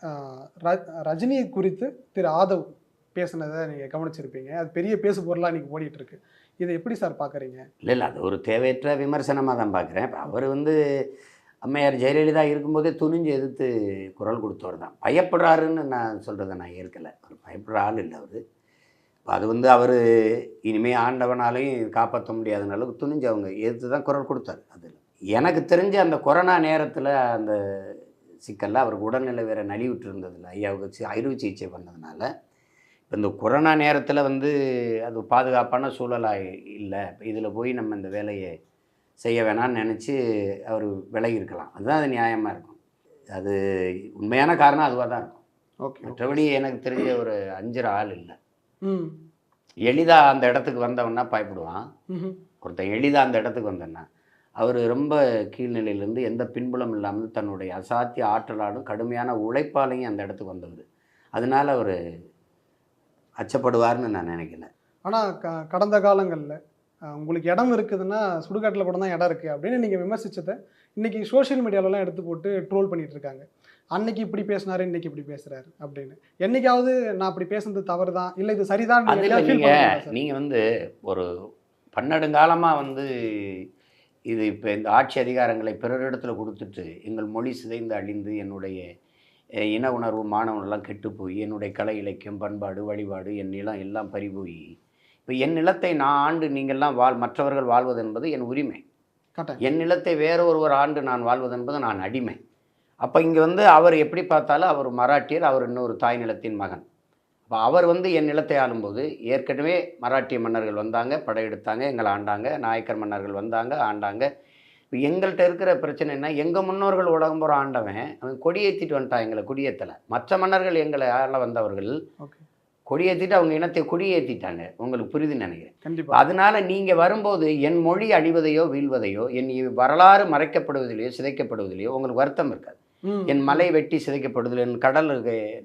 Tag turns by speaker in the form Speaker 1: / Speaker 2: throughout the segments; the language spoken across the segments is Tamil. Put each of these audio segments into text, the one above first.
Speaker 1: ஆ ரஜினியை குறித்து திரு ஆதவ் பேசுனத நீங்க கவனிச்சிருப்பீங்க. அது பெரிய பேசு பொருளா இன்னைக்கு ஓடிட்டு இருக்கு. இத எப்படி சார் பார்க்குறீங்க?
Speaker 2: இல்ல. அது ஒரு தேவையற்ற விமர்சனமா தான் பார்க்குறேன். இப்ப அவரு வந்து அம்மையார் ஜெயலலிதா இருக்கும்போதே துணிஞ்சு எதிர்த்து குரல் குடுத்தவர் தான். பயப்படுறாருன்னு நான் சொல்றத நான் ஏற்கல. அவரு பயப்படுற ஆள் இல்ல அவரு. அது வந்து அவரு இனிமே ஆண்டவனாலயும் காப்பாத்த முடியாதுன்ற அளவுக்கு துணிஞ்சு அவங்க எதிர்த்து தான் குரல் குடுத்தாரு. அதுல. எனக்கு தெரிஞ்சு அந்த கொரோனா நேரத்தில அந்த சிக்கல்ல அவருக்கு உடல்நிலை வேற நலிவுற்று இருந்ததுல, ஐயாவுக்கு அறுவை சிகிச்சை பண்ணதுனால, இப்ப இந்த கொரோனா நேரத்தில வந்து அது பாதுகாப்பான சூழலா இல்ல. இதில போய் நம்ம இந்த வேலைய செய்ய வேணான்னு நெனச்சு அவரு விலகி இருக்கலாம். அதுதான் அது நியாயமா இருக்கும். அது உண்மையான காரணம் அதுவா தான் இருக்கும்.
Speaker 1: Okay, okay.
Speaker 2: மற்றபடி எனக்கு தெரிஞ்ச ஒரு அஞ்சுற ஆள் இல்ல.
Speaker 1: ம்.
Speaker 2: எளிதா அந்த இடத்துக்கு வந்தவன்னா பயப்படுவான்.
Speaker 1: ம்ஹ்ம்.
Speaker 2: ஒருத்தன் எளிதா அந்த இடத்துக்கு வந்தன்னா, அவரு ரொம்ப கீழ்நிலையிலிருந்து எந்த பின்புலம் இல்லாம தன்னுடைய அசாத்திய ஆற்றலாலும், கடுமையான உழைப்பாலயும் அந்த இடத்துக்கு வந்தவரு. அதனால அவரு அச்சப்படுவார்ன்னு நான் நெனைக்கல.
Speaker 1: ஆனா கடந்த காலங்கள்ல உங்களுக்கு இடம் இருக்குதுன்னா, சுடுகாட்டுல கூட தான் இடம் இருக்கு அப்படின்னு நீங்க விமர்சிச்சத, இன்னைக்கு சோசியல் மீடியாலலாம் எடுத்து போட்டு ட்ரோல் பண்ணிட்டு இருக்காங்க. அன்னைக்கு இப்படி பேசினாரு, இன்னைக்கு இப்படி பேசுறாரு அப்படின்னு. என்னைக்காவது நான் அப்படி பேசுனது தவறு தான், இல்ல இது சரிதான்
Speaker 2: அது இல்ல
Speaker 1: என்னைக்காவது ஃபீல் பண்ணதுண்டா சார்?
Speaker 2: நீங்க வந்து ஒரு பன்னெடுங்காலமா வந்து இது இப்ப இந்த ஆட்சி அதிகாரங்களை பிறரிடத்துல குடுத்துட்டு, எங்கள் மொழி சிதைந்து அழிந்து, என்னுடைய இன உணர்வு, மான உணர்வுலாம் கெட்டுப்போய், என்னுடைய கலை, இலக்கியம், பண்பாடு, வழிபாடு, என் நிலம் எல்லாம் பறிபோயி, இப்ப என் நிலத்தை நான் ஆண்டு நீங்கள்லாம் மற்றவர்கள் வாழ்வது என்பது என் உரிமை.
Speaker 1: கட்டாயம்.
Speaker 2: என் நிலத்தை வேற ஒருவர் ஆண்டு நான் வாழ்வது என்பது நான் அடிமை. அப்ப இங்க வந்து அவர் எப்படி பார்த்தாலும் அவர் மராட்டியர், அவர் இன்னொரு தாய் நிலத்தின் மகன். அப்ப அவர் வந்து என் நிலத்தை ஆளும்போது, ஏற்கனவே மராட்டிய மன்னர்கள் வந்தாங்க, படையெடுத்தாங்க, எங்கள ஆண்டாங்க. நாயக்கர் மன்னர்கள் வந்தாங்க, ஆண்டாங்க. இப்ப எங்கள்ட்ட இருக்கிற பிரச்சனை என்ன, எங்க முன்னோர்கள் உலகம் பூரா ஆண்டவன், அவன் கொடியேத்திட்டு வந்துட்டான் எங்கள குடியேத்தல. மற்ற மன்னர்கள் எங்கள ஆள வந்தவர்கள்,
Speaker 1: ஓகே.
Speaker 2: கொடியேத்திட்டு அவங்க இனத்தை குடியேத்திட்டாங்க. உங்களுக்கு புரியுதுன்னு நெனைக்கிறேன்.
Speaker 1: கண்டிப்பா.
Speaker 2: அதனால நீங்க வரும்போது என் மொழி அழிவதையோ, வீழ்வதையோ, என் வரலாறு மறைக்கப்படுவதிலேயோ, சிதைக்கப்படுவதிலேயோ உங்களுக்கு வருத்தம் இருக்காது.
Speaker 1: ம்.
Speaker 2: என் மலை வெட்டி சிதைக்கப்படுவதில்லை, என் கடல்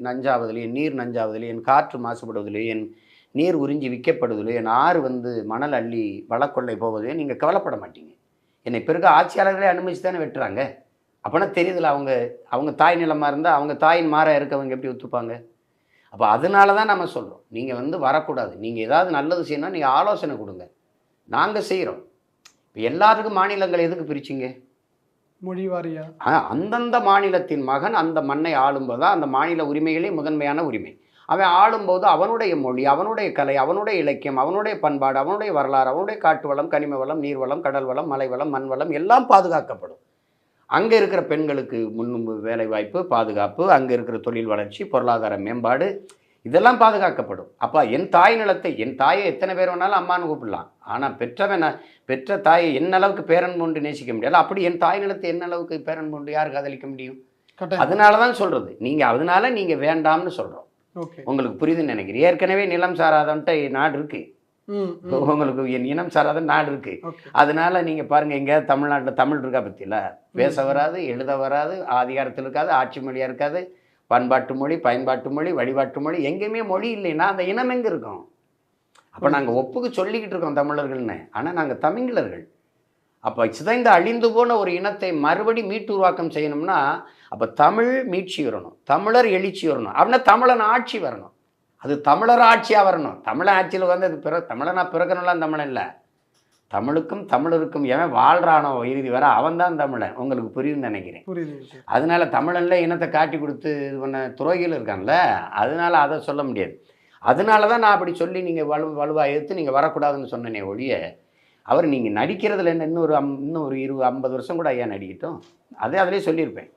Speaker 2: நஞ்சாவதில்லை, என் நீர் நஞ்சாவதில்லை, என் காற்று மாசுபடுவதில்லை, என் நீர் உறிஞ்சி விற்கப்படுவதில்லை, என் ஆறு வந்து மணல் அள்ளி வளக்கொள்ளை போவதில்லை, நீங்கள் கவலைப்பட மாட்டீங்க. என்னை பிறகு ஆட்சியாளர்களே அனுமதிச்சு தானே வெட்டுறாங்க. அப்போனா தெரியுதுல அவங்க அவங்க தாய் நிலமாக இருந்தால் அவங்க தாயின் மாற இருக்கவங்க எப்படி ஒத்துப்பாங்க? அப்போ அதனால தான் நம்ம சொல்கிறோம், நீங்கள் வந்து வரக்கூடாது. நீங்கள் ஏதாவது நல்லது செய்யணும்னா நீங்கள் ஆலோசனை கொடுங்க. நாங்கள் செய்கிறோம். இப்போ எல்லாருக்கும் மாநிலங்களை எதுக்கு பிரிச்சிங்க?
Speaker 1: மொழி வாரியா?
Speaker 2: அந்தந்த மாநிலத்தின் மகன் அந்த மண்ணை ஆளும்போது தான் அந்த மாநில உரிமைகளே முதன்மையான உரிமை. அவன் ஆளும்போது அவனுடைய மொழி, அவனுடைய கலை, அவனுடைய இலக்கியம், அவனுடைய பண்பாடு, அவனுடைய வரலாறு, அவனுடைய காட்டு வளம், கனிம வளம், நீர் வளம், கடல் வளம், மலை வளம், மண் வளம் எல்லாம் பாதுகாக்கப்படும். அங்கே இருக்கிற பெண்களுக்கு வேலை வாய்ப்பு, பாதுகாப்பு, அங்கே இருக்கிற தொழில் வளர்ச்சி, பொருளாதார மேம்பாடு இதெல்லாம் பாதுகாக்கப்படும். அப்போ என் தாய் நிலத்தை, என் தாயை எத்தனை பேர் வேணாலும் அம்மான்னு கூப்பிடலாம். ஆனால் பெற்ற தாயை என்ன அளவுக்கு பேரன் கொண்டு நேசிக்க முடியாது. அப்படி என் தாய் நிலத்தை என்ன அளவுக்கு பேரன் கொண்டு யார் காதலிக்க முடியும்? அதனால தான் சொல்றது. அதனால நீங்க வேண்டாம்னு சொல்றோம். உங்களுக்கு புரியுதுன்னு நினைக்கிறேன். ஏற்கனவே நிலம் சாராதன்ட்டு நாடு இருக்கு. உங்களுக்கு என் இனம் சாராத நாடு இருக்கு. அதனால நீங்க பாருங்க, எங்கேயாவது தமிழ்நாட்டில் தமிழ் இருக்கா பத்தியில? பேச வராது, எழுத வராது, அதிகாரத்தில் இருக்காது, ஆட்சி மொழியா இருக்காது, பண்பாட்டு மொழி, பயன்பாட்டு மொழி, வழிபாட்டு மொழி, எங்கேயுமே மொழி இல்லைன்னா அந்த இனம் எங்கே இருக்கும்? அப்போ நாங்கள் ஒப்புக்கு சொல்லிக்கிட்டு இருக்கோம் தமிழர்கள்னு, ஆனால் நாங்கள் தமிழர்கள். அப்போ சிதைந்து அழிந்து போன ஒரு இனத்தை மறுபடி மீட்டு உருவாக்கம் செய்யணும்னா, அப்போ தமிழ் மீட்சி வரணும், தமிழர் எழுச்சி வரணும், அப்படின்னா தமிழன் ஆட்சி வரணும். அது தமிழர் ஆட்சியாக வரணும். தமிழன் ஆட்சியில் வந்து அது தமிழனா பிறக்கணும்லாம் தமிழன் இல்லை. தமிழுக்கும் தமிழருக்கும் எவன் வாழ்றானோ இறுதி வர அவன் தான் தமிழன். உங்களுக்கு புரியுதுன்னு நினைக்கிறேன். அதனால தமிழன்ல இனத்தை காட்டி கொடுத்து இது பண்ண துரோகிகள் இருக்கான்ல, அதனால அதை சொல்ல முடியாது. அதனால தான் நான் அப்படி சொல்லி நீங்கள் வலுவாக எடுத்து நீங்கள் வரக்கூடாதுன்னு சொன்னனே ஒழிய, அவர் நீங்கள் நடிக்கிறதுல என்ன இன்னும் ஒரு 20 50 வருஷம் கூட ஐயா நடிக்கட்டும், அதே அதிலே சொல்லியிருப்பேன்.